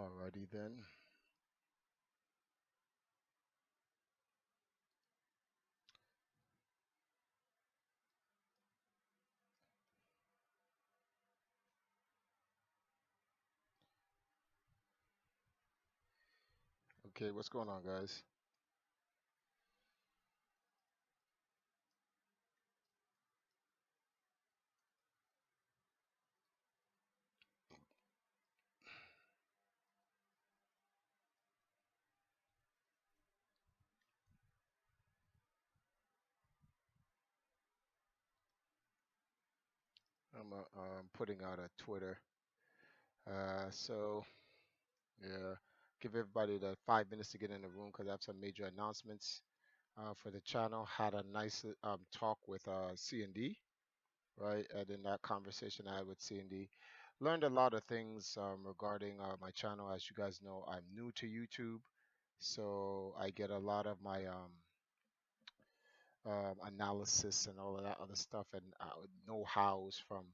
Alrighty then. Okay, what's going on, guys? I'm putting out a Twitter. So yeah, give everybody the 5 minutes to get in the room because I have some major announcements for the channel. Had a nice talk with C&D, right? And in that conversation I had with C&D, learned a lot of things regarding my channel. As you guys know, I'm new to YouTube, so I get a lot of my analysis and all of that other stuff and know-hows from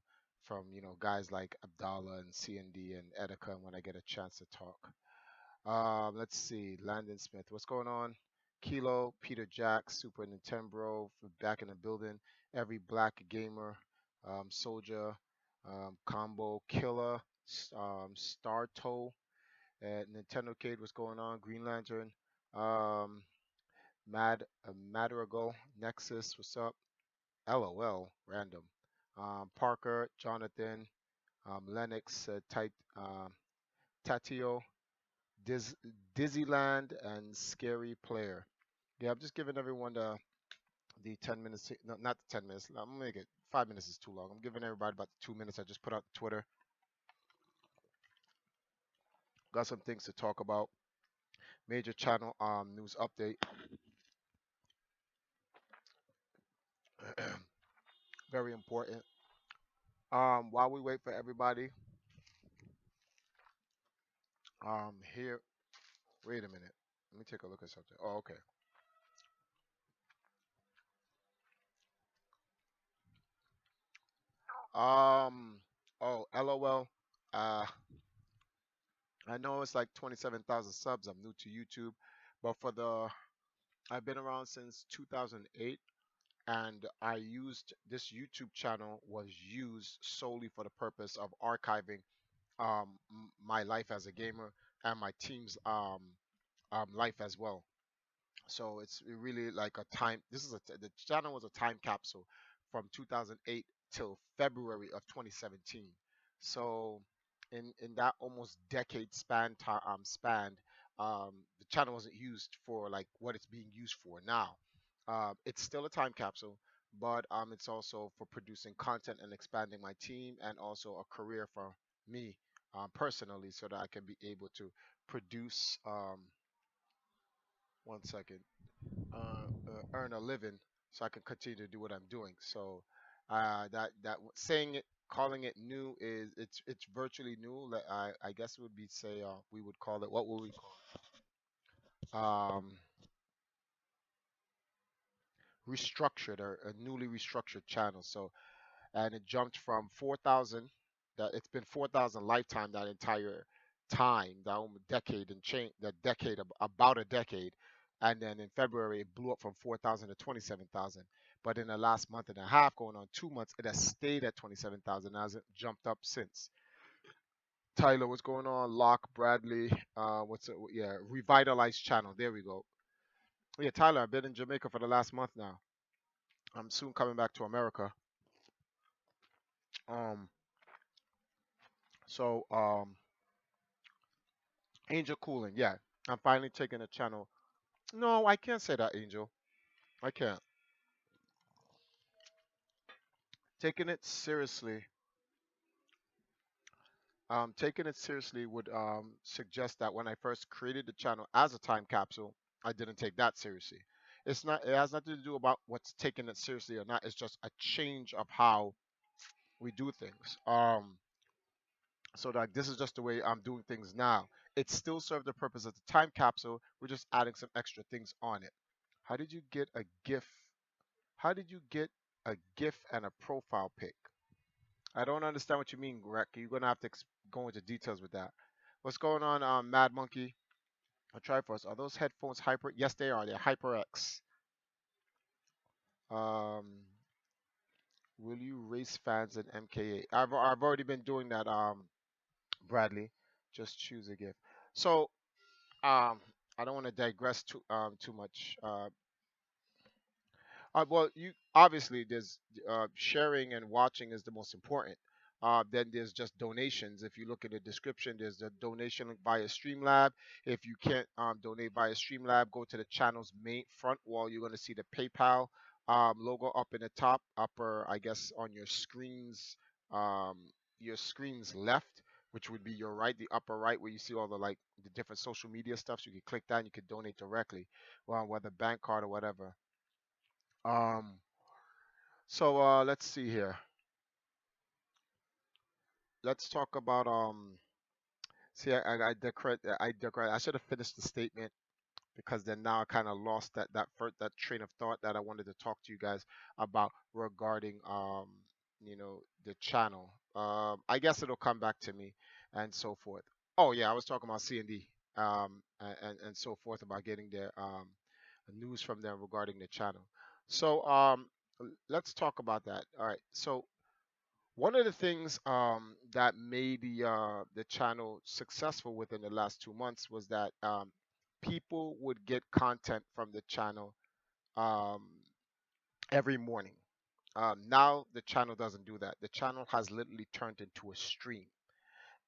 guys like Abdallah and CND and Etika when I get a chance to talk. Let's see, Landon Smith, what's going on? Kilo, Peter Jack, Super Nintendo, back in the building. Every Black Gamer, Soldier, Combo Killer, Starto, Nintendo Cade, what's going on? Green Lantern. Um, Madrigal, Nexus, what's up? LOL, random. Parker, Jonathan, Lennox, Tatio, Diz, Dizzyland, and Scary Player. Yeah, I'm just giving everyone the 10 minutes. No, not the 10 minutes. I'm gonna make it 5 minutes is too long. I'm giving everybody about 2 minutes. I just put out Twitter. Got some things to talk about. Major channel news update. Very important. While we wait for everybody, here. Wait a minute. Let me take a look at something. Oh, okay. Um. Oh, LOL. Uh, I know it's like 27,000 subs. I'm new to YouTube, but I've been around since 2008, and I used this YouTube channel was used solely for the purpose of archiving my life as a gamer and my team's life as well. So it's really like a time. The channel was a time capsule from 2008 till February of 2017. So in that almost decade the channel wasn't used for like what it's being used for now. It's still a time capsule, but it's also for producing content and expanding my team, and also a career for me personally, so that I can be able to produce. One second, earn a living so I can continue to do what I'm doing. So saying it, calling it new is it's virtually new. I guess would be say we would call it, what would we call it? Restructured, or a newly restructured channel. So, and it jumped from 4,000. That it's been 4,000 lifetime that entire time, that almost decade and change, that decade, about a decade, and then in February it blew up from 4,000 to 27,000. But in the last month and a half, going on 2 months, it has stayed at 27,000. Hasn't jumped up since. Tyler, what's going on? Locke, Bradley, what's it? Yeah, revitalized channel. There we go. Yeah, Tyler, I've been in Jamaica for the last month now. I'm soon coming back to America. Um, so Angel Cooling, yeah. I'm finally taking a channel. No, I can't say that, Angel. I can't. Taking it seriously. Taking it seriously would suggest that when I first created the channel as a time capsule, I didn't take that seriously. It's not. It has nothing to do about what's taking it seriously or not. It's just a change of how we do things. So that this is just the way I'm doing things now. It still served the purpose of the time capsule. We're just adding some extra things on it. How did you get a GIF? How did you get a GIF and a profile pic? I don't understand what you mean, Greg. You're gonna have to go into details with that. What's going on, Mad Monkey? A Triforce. Are those headphones Hyper? Yes, they are. They're HyperX. Um, will you race fans in MKA? I've already been doing that. Bradley, just choose a gift. So I don't want to digress too much. Well, you obviously there's sharing and watching is the most important. Then there's just donations. If you look at the description, there's the donation link via Streamlab. If you can't donate via Streamlab, go to the channel's main front wall. You're going to see the PayPal logo up in the top upper, I guess, on um, your screen's left, which would be your right, the upper right, where you see all the like the different social media stuff. So you can click that and you can donate directly, well, whether bank card or whatever. Um, so let's see here. Let's talk about See, I should have finished the statement because then now I kind of lost that train of thought that I wanted to talk to you guys about regarding the channel. I guess it'll come back to me and so forth. Oh yeah, I was talking about C&D and so forth about getting their news from them regarding the channel. So let's talk about that. All right. So one of the things that made the channel successful within the last 2 months was that people would get content from the channel um, every morning. Now the channel doesn't do that. The channel has literally turned into a stream,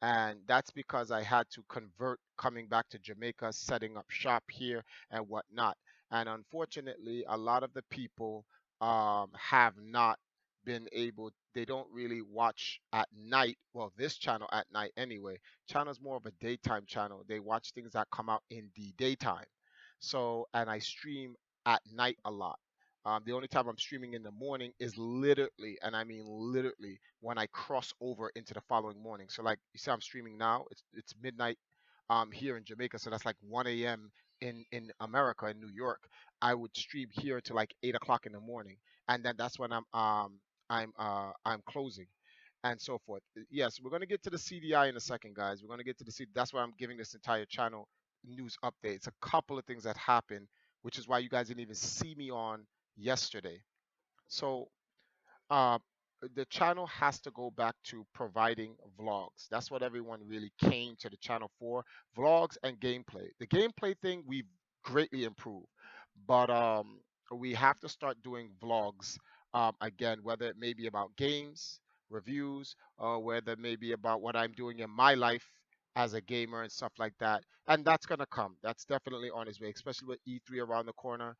and that's because I had to convert coming back to Jamaica, setting up shop here and whatnot. And unfortunately, a lot of the people have not been able. They don't really watch at night. Well, this channel at night anyway. Channel's more of a daytime channel. They watch things that come out in the daytime. So, and I stream at night a lot. The only time I'm streaming in the morning is literally, and I mean literally, when I cross over into the following morning. So like you see, I'm streaming now. It's midnight here in Jamaica, so that's like 1 a.m. in America in New York. I would stream here to like 8 o'clock in the morning, and then that's when I'm closing. And so forth. Yes, we're gonna get to the CDI in a second, guys. We're gonna get to the C. That's why I'm giving this entire channel news updates. A couple of things that happened, which is why you guys didn't even see me on yesterday. So uh, the channel has to go back to providing vlogs. That's what everyone really came to the channel for, vlogs and gameplay. The gameplay thing we've greatly improved, but we have to start doing vlogs again, whether it may be about games, reviews, or whether it may be about what I'm doing in my life as a gamer and stuff like that. And that's gonna come. That's definitely on its way, especially with E3 around the corner.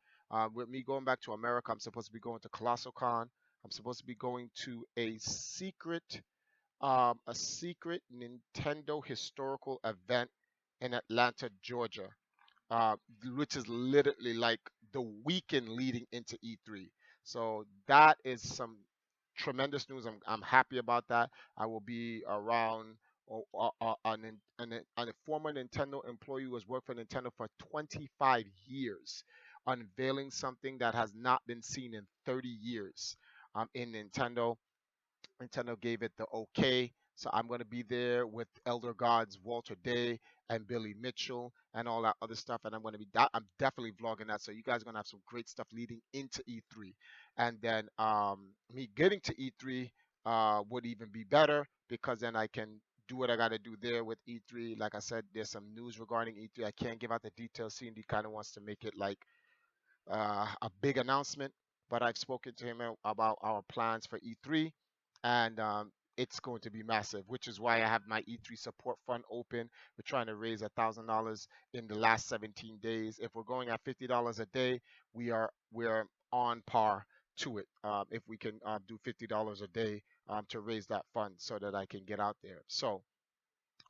With me going back to America, I'm supposed to be going to Colossal Con. I'm supposed to be going to a secret Nintendo historical event in Atlanta, Georgia, uh, which is literally like the weekend leading into E3. So that is some tremendous news. I'm happy about that. I will be around a former Nintendo employee who has worked for Nintendo for 25 years, unveiling something that has not been seen in 30 years in Nintendo. Nintendo gave it the okay. So I'm going to be there with Elder Gods, Walter Day, and Billy Mitchell, and all that other stuff. And I'm going to be that. I'm definitely vlogging that. So you guys are going to have some great stuff leading into E3. And then me getting to E3 would even be better because then I can do what I got to do there with E3. Like I said, there's some news regarding E3. I can't give out the details. C&D kind of wants to make it like a big announcement, but I've spoken to him about our plans for E3, and it's going to be massive, which is why I have my E3 support fund open. We're trying to raise $1,000 in the last 17 days. If we're going at $50 a day, we're on par to it. If we can do $50 a day to raise that fund so that I can get out there. So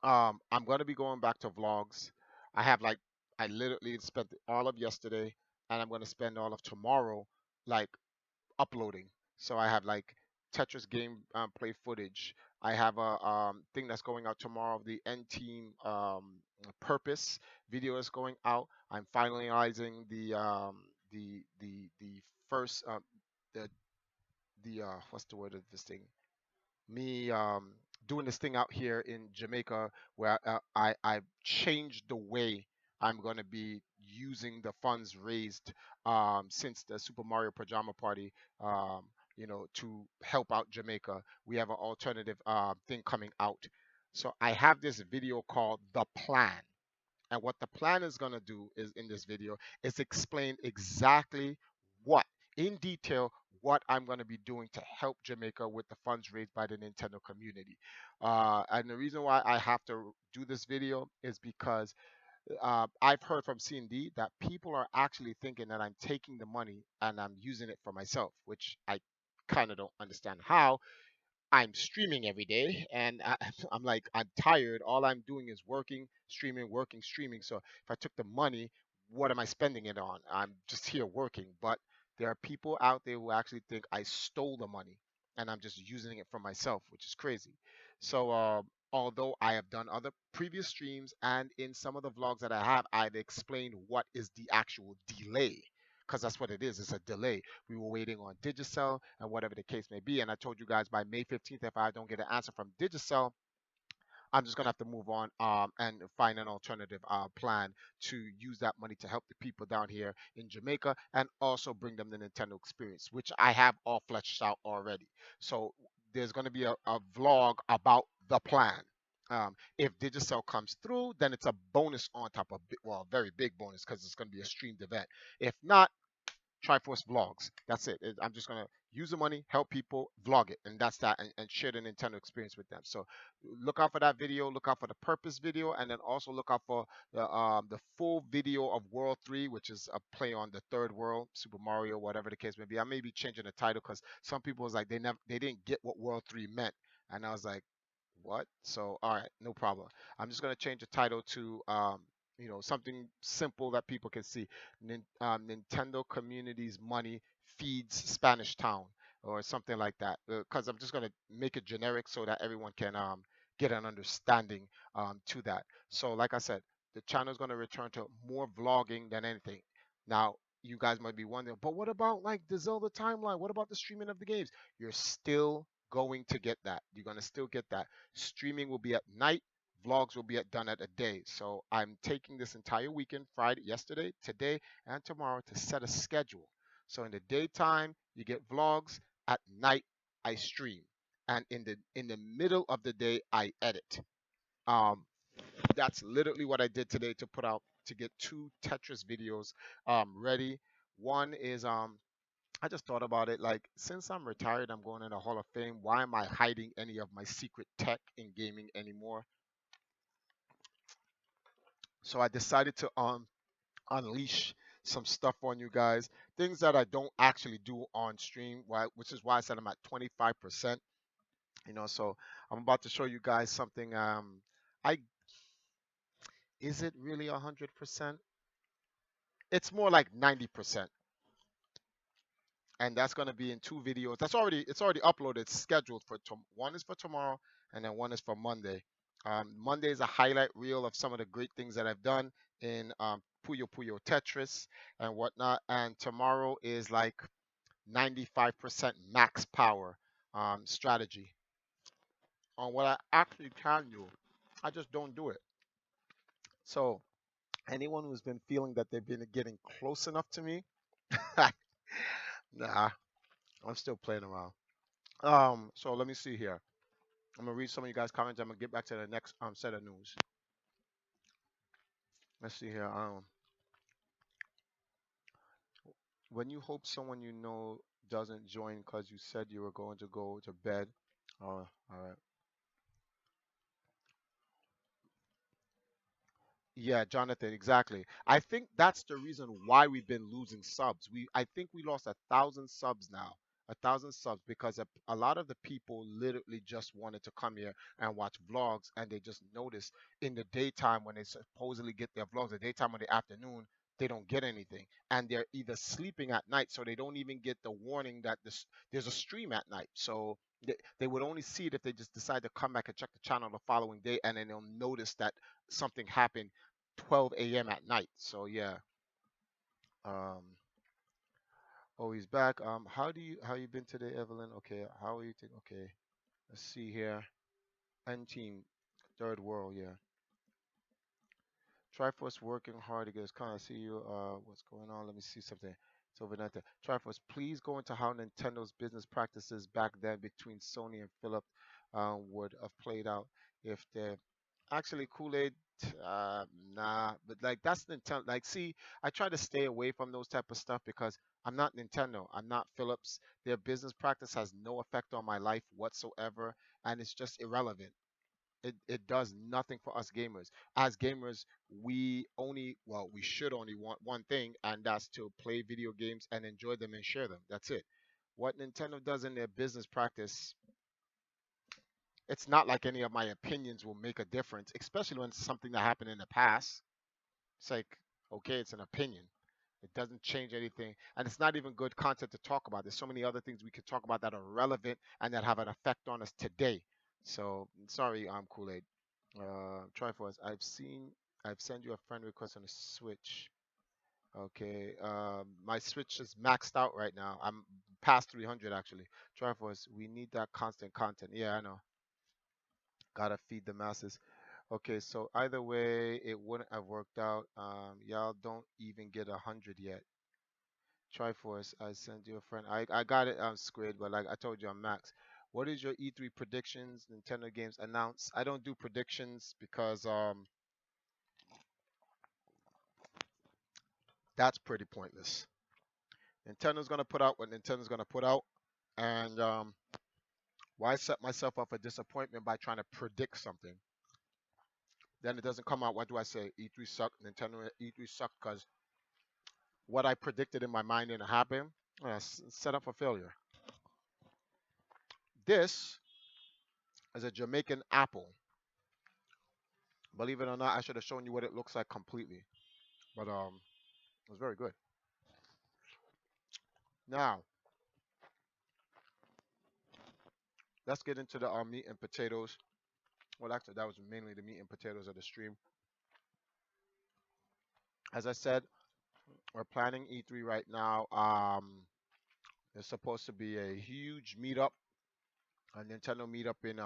I'm gonna be going back to vlogs. I have like I literally spent all of yesterday, and I'm gonna spend all of tomorrow like uploading. So I have like Tetris game play footage. I have a thing that's going out tomorrow. The N Team Purpose video is going out. I'm finalizing the first the what's the word of this thing? Me doing this thing out here in Jamaica where I've changed the way I'm going to be using the funds raised since the Super Mario Pajama Party, um, to help out Jamaica. We have an alternative thing coming out. So I have this video called The Plan. And what the plan is going to do is in this video is explain exactly what, in detail, what I'm going to be doing to help Jamaica with the funds raised by the Nintendo community. And the reason why I have to do this video is because I've heard from C&D that people are actually thinking that I'm taking the money and I'm using it for myself, which I kind of don't understand how. I'm streaming every day and I'm like, I'm tired. All I'm doing is working, streaming, working, streaming. So if I took the money, what am I spending it on? I'm just here working. But there are people out there who actually think I stole the money and I'm just using it for myself, which is crazy. So, although I have done other previous streams and in some of the vlogs that I have, I've explained what is the actual delay. Because that's what it is. It's a delay. We were waiting on Digicel and whatever the case may be. And I told you guys by May 15th, if I don't get an answer from Digicel, I'm just gonna have to move on and find an alternative plan to use that money to help the people down here in Jamaica and also bring them the Nintendo experience, which I have all fleshed out already. So there's gonna be a vlog about the plan. If Digicel comes through, then it's a bonus on top of, well, a very big bonus because it's going to be a streamed event. If not, Triforce Vlogs. That's it. I'm just gonna use the money, help people, vlog it, and that's that, and share the Nintendo experience with them. So look out for that video. Look out for the purpose video, and then also look out for the full video of World 3, which is a play on the third world, Super Mario, whatever the case may be. I may be changing the title because some people was like they didn't get what World 3 meant, and I was like, what? So, all right, no problem. I'm just gonna change the title to something simple that people can see. Nintendo Communities Money Feeds Spanish Town or something like that. Because I'm just gonna make it generic so that everyone can get an understanding to that. So, like I said, the channel is gonna return to more vlogging than anything. Now, you guys might be wondering, but what about like the Zelda timeline? What about the streaming of the games? You're still going to get that. You're gonna still get that. Streaming will be at night. Vlogs will be done at a day. So I'm taking this entire weekend, Friday, yesterday, today, and tomorrow to set a schedule. So in the daytime, you get vlogs. At night, I stream. And in the middle of the day, I edit. Um, that's literally what I did today to put out to get two Tetris videos ready. One is I just thought about it like since I'm retired, I'm going in the Hall of Fame. Why am I hiding any of my secret tech in gaming anymore? So I decided to unleash some stuff on you guys, things that I don't actually do on stream, why, which is why I said I'm at 25%. So I'm about to show you guys something. I Is it really 100%? It's more like 90%. And that's going to be in two videos. It's already uploaded, it's scheduled for one is for tomorrow and then one is for Monday. Monday is a highlight reel of some of the great things that I've done in Puyo Puyo Tetris and whatnot. And tomorrow is like 95% max power strategy on what I actually can do. I just don't do it. So anyone who's been feeling that they've been getting close enough to me, nah, I'm still playing around. So let me see here. I'm gonna read some of you guys' comments. I'm gonna get back to the next set of news. Let's see here. When you hope someone you know doesn't join because you said you were going to go to bed. Oh, all right. Yeah, Jonathan, exactly. I think that's the reason why we've been losing subs. I think we lost 1,000 subs now. 1,000 subs because a lot of the people literally just wanted to come here and watch vlogs, and they just noticed in the daytime when they supposedly get their vlogs, the daytime or the afternoon, they don't get anything, and they're either sleeping at night, so they don't even get the warning that there's a stream at night. So they would only see it if they just decide to come back and check the channel the following day, and then they'll notice that something happened 12 a.m. at night. So yeah. Um, oh, he's back. How you been today, Evelyn? Okay, how are you? Okay, let's see here. N team, third world, yeah. Triforce working hard to get his con. I see you. What's going on? Let me see something. It's over there. Triforce, please go into how Nintendo's business practices back then between Sony and Philips would have played out if they actually Kool-Aid. Uh, nah, but like that's Nintendo. Like, see, I try to stay away from those type of stuff because I'm not Nintendo. I'm not Philips. Their business practice has no effect on my life whatsoever, and it's just irrelevant. It does nothing for us gamers. As gamers, we should only want one thing, and that's to play video games and enjoy them and share them. That's it. What Nintendo does in their business practice, it's not like any of my opinions will make a difference, especially when it's something that happened in the past. It's like, okay, it's an opinion. It doesn't change anything, and it's not even good content to talk about. There's so many other things we could talk about that are relevant and that have an effect on us today. So sorry, Kool-Aid. Triforce, I've sent you a friend request on the Switch. Okay, my Switch is maxed out right now. I'm past 300 actually. Triforce, we need that constant content. Yeah, I know. Gotta feed the masses. Okay, so either way, it wouldn't have worked out. Y'all don't even get 100 yet. Triforce, I sent you a friend. I got it on Squid, but like I told you, I'm max. What is your E3 predictions? Nintendo games announced. I don't do predictions because that's pretty pointless. Nintendo's gonna put out what Nintendo's gonna put out, and why set myself up for disappointment by trying to predict something? Then it doesn't come out. What do I say? E3 sucked. Nintendo E3 sucked because what I predicted in my mind didn't happen. Set up for failure. This is a Jamaican apple. Believe it or not, I should have shown you what it looks like completely, but it was very good. Now let's get into the meat and potatoes. Well, actually, that was mainly the meat and potatoes of the stream. As I said, we're planning E3 right now. There's supposed to be a huge meetup, a Nintendo meetup in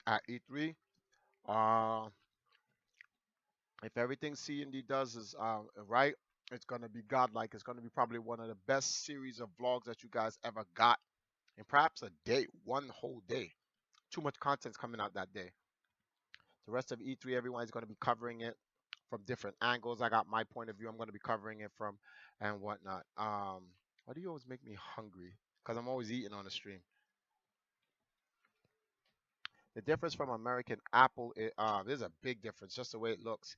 at E3. Uh, if everything C&D does is right, it's gonna be godlike. It's gonna be probably one of the best series of vlogs that you guys ever got, and perhaps a day, one whole day. Too much content's coming out that day. The rest of E3, everyone's gonna be covering it from different angles. I got my point of view. I'm gonna be covering it from and whatnot. Why do you always make me hungry? Because I'm always eating on the stream. The difference from American Apple, there's a big difference, just the way it looks.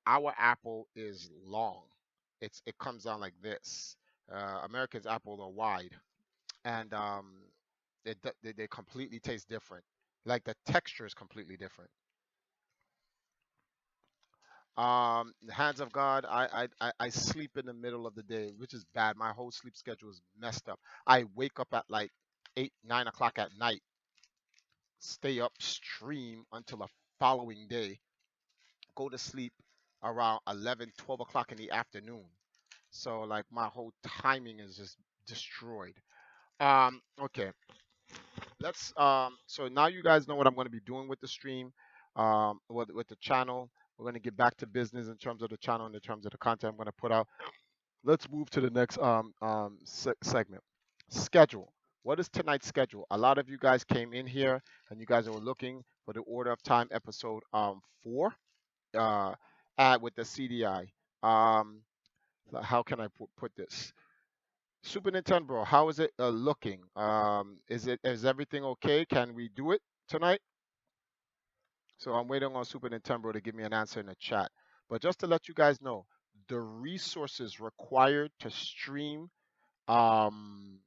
Our apple is long. It comes down like this. America's apple are wide, and they completely taste different. Like the texture is completely different. Hands of God, I sleep in the middle of the day, which is bad. My whole sleep schedule is messed up. I wake up at like 8, 9 o'clock at night, stay up, stream until the following day, go to sleep around 11, 12 o'clock in the afternoon. So like my whole timing is just destroyed. Okay, let's so now you guys know what I'm going to be doing with the stream, with the channel. We're going to get back to business in terms of the channel and in terms of the content I'm going to put out. Let's move to the next segment. Schedule. What is tonight's schedule? A lot of you guys came in here and you guys were looking for the Order of Time episode 4 uh ad with the CDI. Um how can I put this? Super Nintendo, how is it looking? Is everything okay? Can we do it tonight? So I'm waiting on Super Nintendo to give me an answer in the chat. But just to let you guys know, the resources required to stream um,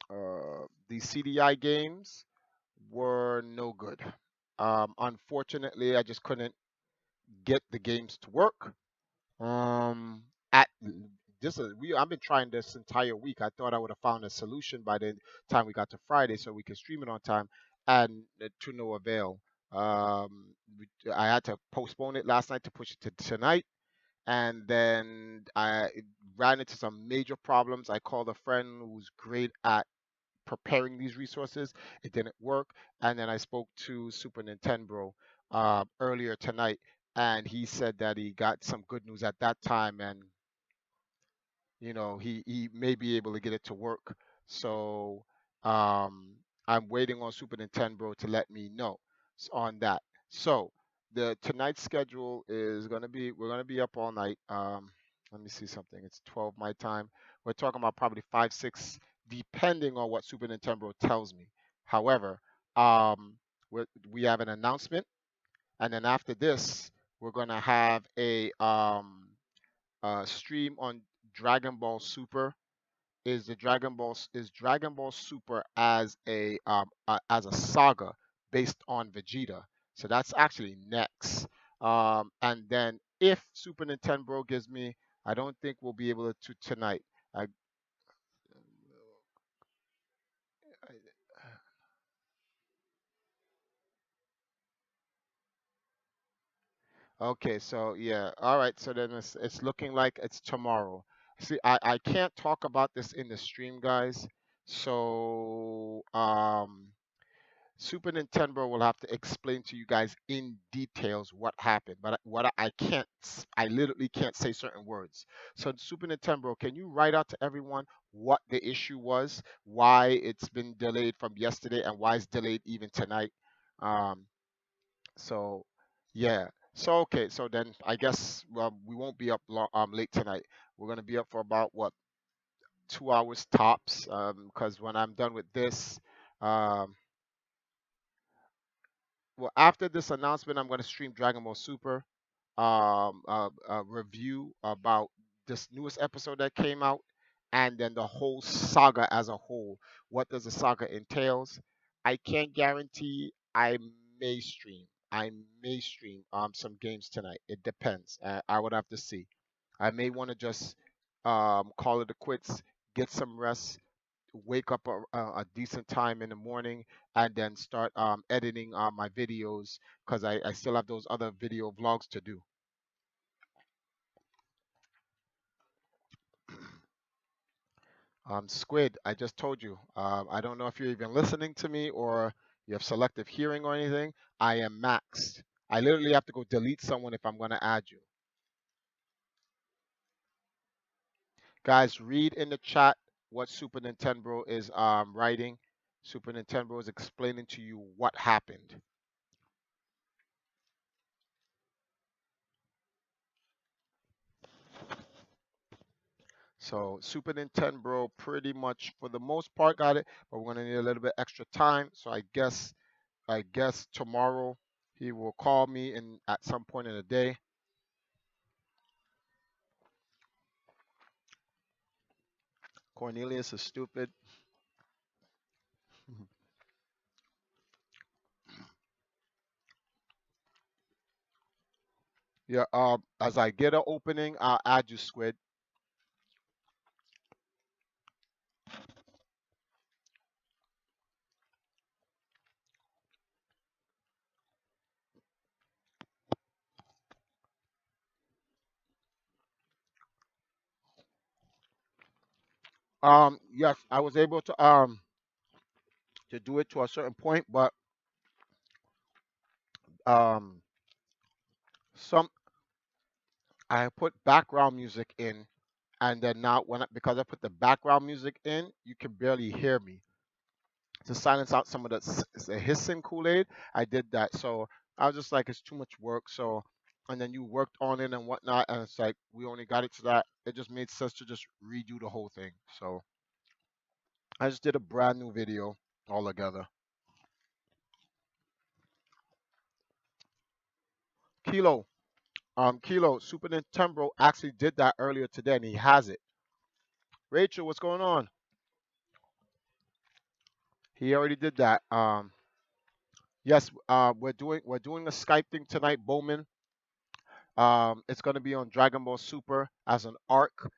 the CDI games were no good. Unfortunately, I just couldn't get the games to work. At this is we I've been trying this entire week. I thought I would have found a solution by the time we got to Friday so we could stream it on time, and to no avail. I had to postpone it last night to push it to tonight, and then I ran into some major problems. I called a friend who's great at preparing these resources. It didn't work. And then I spoke to Super Nintendo earlier tonight, and he said that he got some good news at that time, and he may be able to get it to work. So um I'm waiting on Super Nintendo to let me know on that. So the tonight's schedule is going to be, we're going to be up all night. Let me see something. It's 12 my time. We're talking about probably 5 6 depending on what Super Nintendo tells me. However, um we have an announcement, and then after this we're going to have a stream on Dragon Ball Super. Is Dragon Ball Super as a saga based on Vegeta. So that's actually next. And then if Super Nintendo gives me, I don't think we'll be able to tonight. I, okay, so yeah, all right. So then it's looking like it's tomorrow. See, I can't talk about this in the stream, guys. So Super Nintendo will have to explain to you guys in details what happened, but I can't, I literally can't say certain words. So Super Nintendo, can you write out to everyone what the issue was, why it's been delayed from yesterday, and why it's delayed even tonight? Um, so yeah. So okay, so then I guess we won't be up late tonight. We're gonna be up for about what, 2 hours tops. Because when I'm done with this. Um, well, after this announcement, I'm going to stream Dragon Ball Super, review about this newest episode that came out, and then the whole saga as a whole. What does the saga entails? I can't guarantee. I may stream. I may stream some games tonight. It depends. I would have to see. I may want to just call it a quits, get some rest, wake up a decent time in the morning, and then start editing my videos, because I still have those other video vlogs to do. Squid, I just told you. I don't know if you're even listening to me or you have selective hearing or anything. I am maxed. I literally have to go delete someone if I'm going to add you. Guys, read in the chat what Super Nintendo is writing. Super Nintendo is explaining to you what happened. So Super Nintendo pretty much for the most part got it, but we're gonna need a little bit extra time. So I guess tomorrow he will call me in at some point in the day. Cornelius is stupid. Yeah, as I get an opening, I'll add you, Squid. Yes, I was able to do it to a certain point, but um some I put background music in, and then now because I put the background music in, you can barely hear me. To silence out some of the hissing Kool-Aid, I did that. So I was just like, it's too much work. So, and then you worked on it and whatnot, and it's like we only got it to that. It just made sense to just redo the whole thing. So I just did a brand new video altogether. Kilo, Kilo, Super Nintendo actually did that earlier today, and he has it. Rachel, what's going on? He already did that. Yes, we're doing a Skype thing tonight, Bowman. It's going to be on Dragon Ball Super as an arc.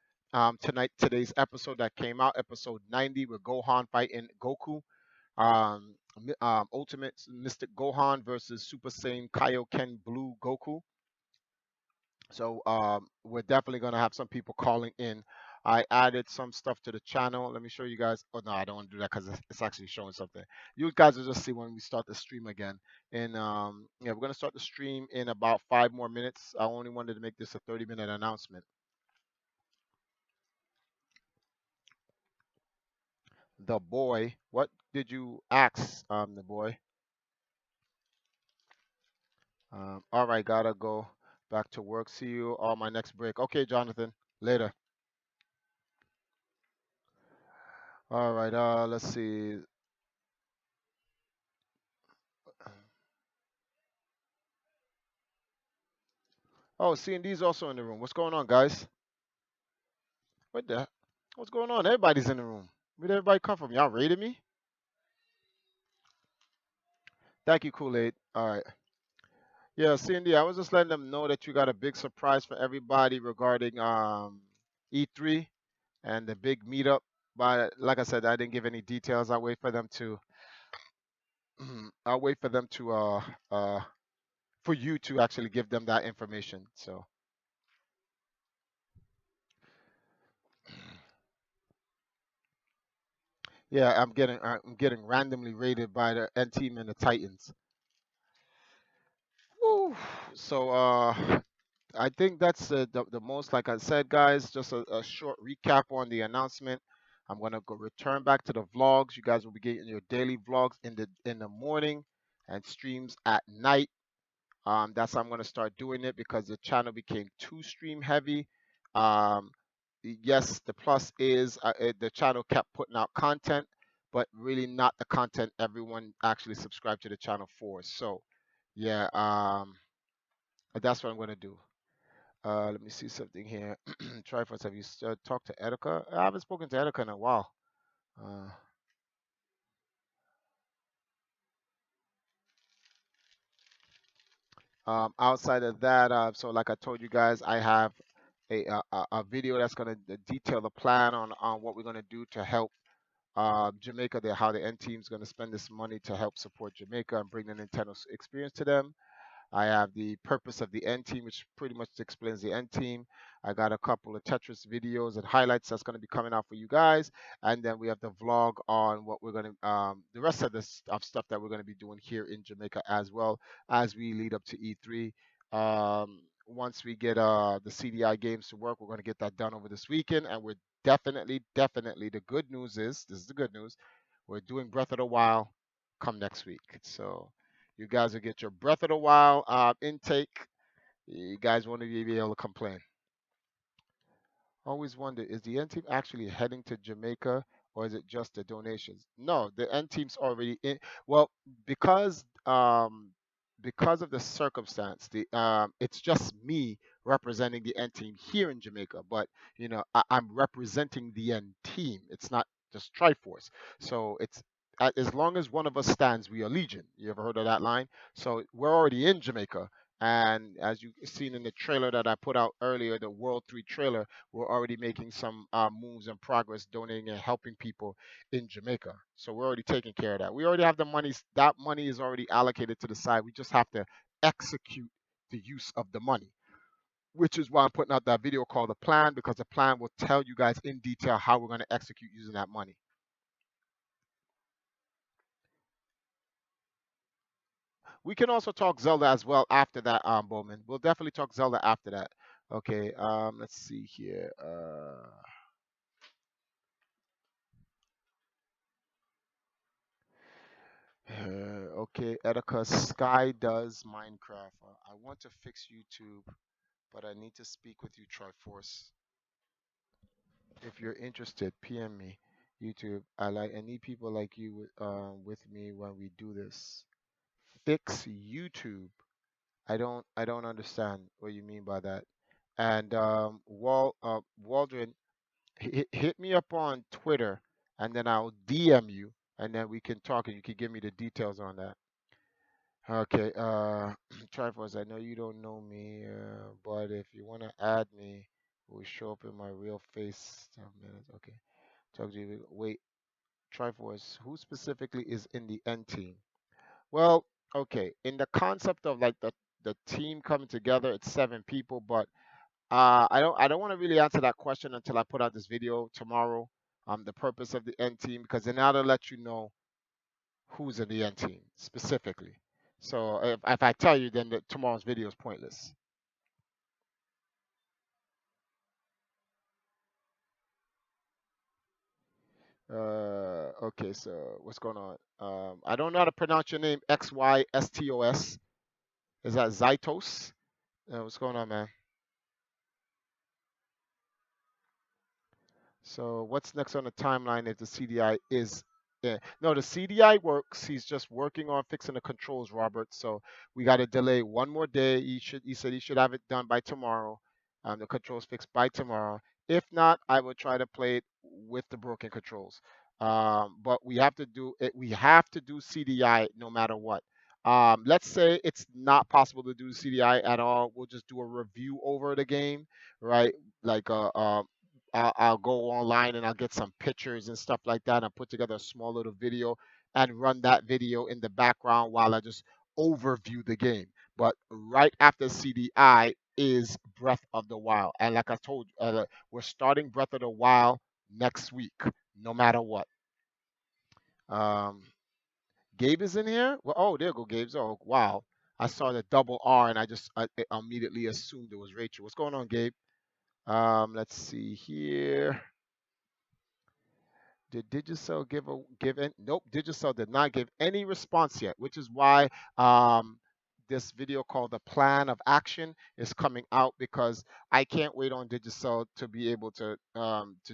Today's episode that came out, episode 90, with Gohan fighting Goku. Ultimate Mystic Gohan versus Super Saiyan Kaioken Blue Goku. So we're definitely going to have some people calling in. I added some stuff to the channel. Let me show you guys. Oh no, I don't want to do that because it's actually showing something. You guys will just see when we start the stream again. And yeah, we're gonna start the stream in about 5 more minutes. I only wanted to make this a 30-minute announcement. The boy, what did you ask? The boy. All right, gotta go back to work. See you on my next break. Okay, Jonathan. Later. All right. Let's see. Oh, C and D's also in the room. What's going on, guys? What the? What's going on? Everybody's in the room. Where'd everybody come from? Y'all raided me? Thank you, Kool-Aid. All right. Yeah, C and D. I was just letting them know that you got a big surprise for everybody regarding E3 and the big meetup. But like I said, I didn't give any details. I'll wait for them to. I'll wait for them to for you to actually give them that information. So yeah, I'm getting randomly rated by the N team and the Titans. Woo. So I think that's the most, like I said, guys, just a short recap on the announcement. I'm gonna go return back to the vlogs. You guys will be getting your daily vlogs in the morning and streams at night. That's how I'm gonna start doing it because the channel became too stream heavy. Um, yes, the plus is the channel kept putting out content, but really not the content everyone actually subscribed to the channel for. So yeah, that's what I'm gonna do. Let me see something here. Triforce, have you talked to Erica? I haven't spoken to Erica in a while. Uh, outside of that, so like I told you guys, I have a video that's going to detail the plan on what we're going to do to help Jamaica, how the N team is going to spend this money to help support Jamaica and bring the Nintendo experience to them. I have the purpose of the N team, which pretty much explains the N team. I got a couple of Tetris videos and highlights that's going to be coming out for you guys, and then we have the vlog on what we're going to, the rest of this of stuff that we're going to be doing here in Jamaica as well as we lead up to E3. Once we get the CDI games to work, we're going to get that done over this weekend, and we're definitely. The good news is, this is the good news, we're doing Breath of the Wild come next week. So you guys will get your Breath of the Wild intake. You guys won't even be able to complain. Always wonder, is the N team actually heading to Jamaica or is it just the donations? No, the N team's already in. Well, because because of the circumstance, the it's just me representing the N team here in Jamaica, but I'm representing the N team. It's not just Triforce. So it's as long as one of us stands, we are Legion. You ever heard of that line? So we're already in Jamaica. And as you've seen in the trailer that I put out earlier, the World 3 trailer, we're already making some moves and progress, donating and helping people in Jamaica. So we're already taking care of that. We already have the money. That money is already allocated to the side. We just have to execute the use of the money, which is why I'm putting out that video called The Plan, because the plan will tell you guys in detail how we're going to execute using that money. We can also talk Zelda as well after that, Bowman. We'll definitely talk Zelda after that. Okay, let's see here. Okay, Erica, Sky does Minecraft. I want to fix YouTube, but I need to speak with you, Triforce. If you're interested, PM me. YouTube. I need people like you with me when we do this. Fix YouTube. I don't understand what you mean by that. And Waldron, hit me up on Twitter, and then I'll DM you, and then we can talk, and you can give me the details on that. Okay, Triforce, I know you don't know me, but if you want to add me, it will show up in my real face. 10 minutes. Okay. Talk to you. Wait, Triforce, who specifically is in the N team? Well, okay. In the concept of like the team coming together, it's 7 people, but I don't want to really answer that question until I put out this video tomorrow. The purpose of the N team, because then that'll let you know who's in the N team specifically. So if I tell you, then tomorrow's video is pointless. Okay, so what's going on? I don't know how to pronounce your name. Xystos. Is that Zytos? What's going on, man? So what's next on the timeline if the CDI is yeah. No, the CDI works. He's just working on fixing the controls, Robert. So we got to delay one more day. He said he should have it done by tomorrow. The controls fixed by tomorrow. If not, I will try to play it with the broken controls. But we have to do it. We have to do CDI no matter what. Let's say it's not possible to do CDI at all. We'll just do a review over the game, right? Like I'll go online and I'll get some pictures and stuff like that and put together a small little video and run that video in the background while I just overview the game. But right after CDI is Breath of the Wild. And like I told you, we're starting Breath of the Wild next week, no matter what. Um, Gabe is in here? Well, oh, there go Gabe's. Oh, wow. I saw the double R and I immediately assumed it was Rachel. What's going on, Gabe? Let's see here. Did Digicel give in? Nope, Digicel did not give any response yet, which is why this video called the plan of action is coming out because I can't wait on Digicel to be able to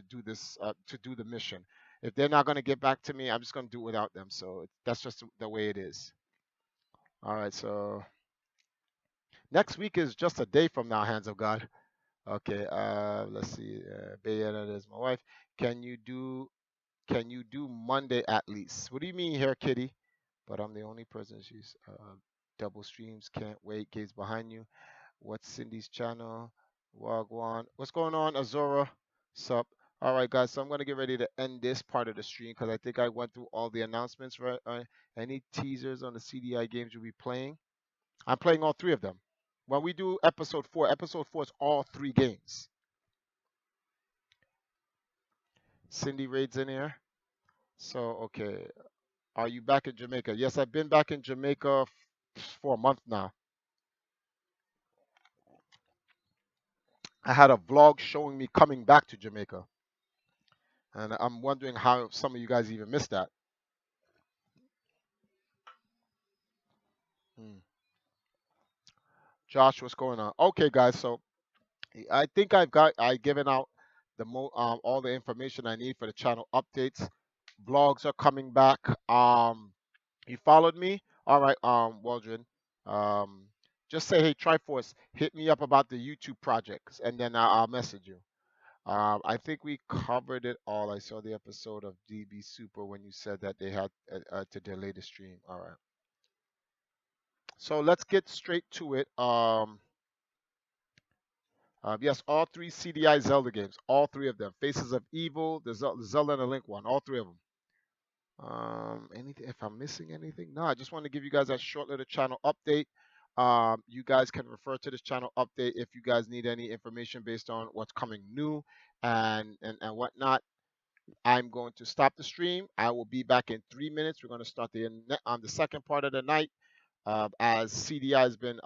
do this to do the mission. If they're not going to get back to me, I'm just going to do it without them. So that's just the way it is. All right, so next week is just a day from now, hands of God. Okay, let's see. Bayana is my wife. Can you do Can you do Monday at least? What do you mean here, Kitty? But I'm the only person she's double streams. Can't wait. Gates behind you. What's Cindy's channel? Wagwan. What's going on, Azora? Sup? All right, guys. So I'm gonna get ready to end this part of the stream because I think I went through all the announcements. Right? Any teasers on the CDI games you'll be playing? I'm playing all three of them. When we do episode four is all three games. Cindy Raid's in here. So okay, are you back in Jamaica? Yes, I've been back in Jamaica for a month now. I had a vlog showing me coming back to Jamaica, and I'm wondering how some of you guys even missed that. Hmm. Josh, what's going on? Okay, guys, so I think I given out all the information I need for the channel updates. Vlogs are coming back. You followed me? All right, Waldron. Um, just say, hey, Triforce, hit me up about the YouTube projects, and then I'll message you. I think we covered it all. I saw the episode of DB Super when you said that they had to delay the stream. All right. So let's get straight to it. Yes, all three CDI Zelda games, all three of them. Faces of Evil, the Zelda and the Link one, all three of them. Anything? If I'm missing anything? No, I just want to give you guys that short little channel update. You guys can refer to this channel update if you guys need any information based on what's coming new and whatnot. I'm going to stop the stream. I will be back in 3 minutes. We're going to start on the second part of the night, as CDI has been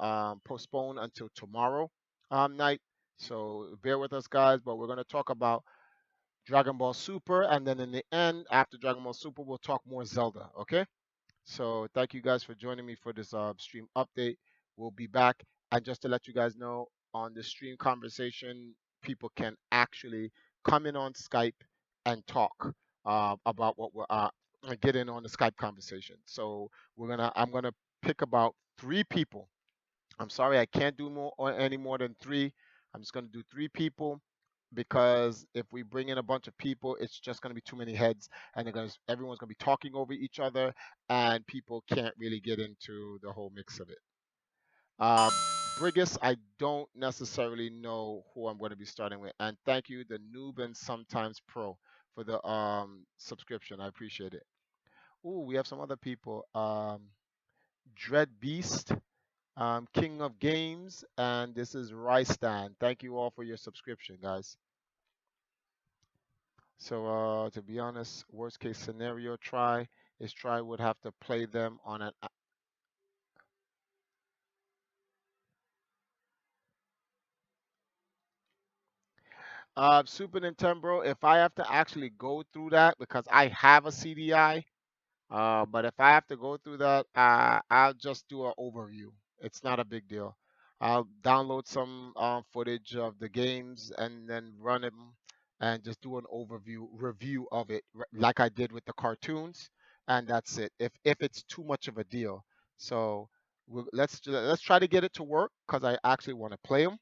postponed until tomorrow night. So bear with us, guys. But we're going to talk about Dragon Ball Super, and then in the end, after Dragon Ball Super, we'll talk more Zelda. Okay? So thank you guys for joining me for this stream update. We'll be back, and just to let you guys know, on the stream conversation, people can actually come in on Skype and talk about what we're get in on the Skype conversation. So I'm gonna pick about three people. I'm sorry, I can't do more or any more than three. I'm just gonna do three people because if we bring in a bunch of people, it's just gonna be too many heads, and everyone's gonna be talking over each other, and people can't really get into the whole mix of it. Uh, Brigus, I don't necessarily know who I'm going to be starting with, and thank you, the Noob and Sometimes Pro, for the subscription. I appreciate it. Ooh, we have some other people. Dread Beast. King of Games, and this is Rice Stand. Thank you all for your subscription, guys. So, to be honest, worst case scenario, try would have to play them on an Super Nintendo. If I have to actually go through that because I have a CDI, but if I have to go through that, I'll just do an overview. It's not a big deal. I'll download some footage of the games and then run them and just do an overview review of it, like I did with the cartoons, and that's it. If it's too much of a deal, so let's try to get it to work because I actually want to play them.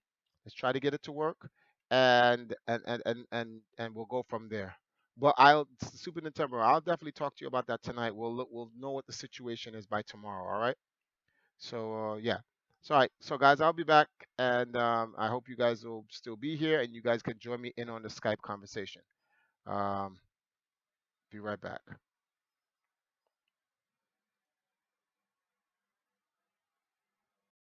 Let's try to get it to work, and we'll go from there. But Super Nintendo. I'll definitely talk to you about that tonight. We'll know what the situation is by tomorrow. All right. So yeah. So all right. So guys, I'll be back, and I hope you guys will still be here, and you guys can join me in on the Skype conversation. Um, be right back.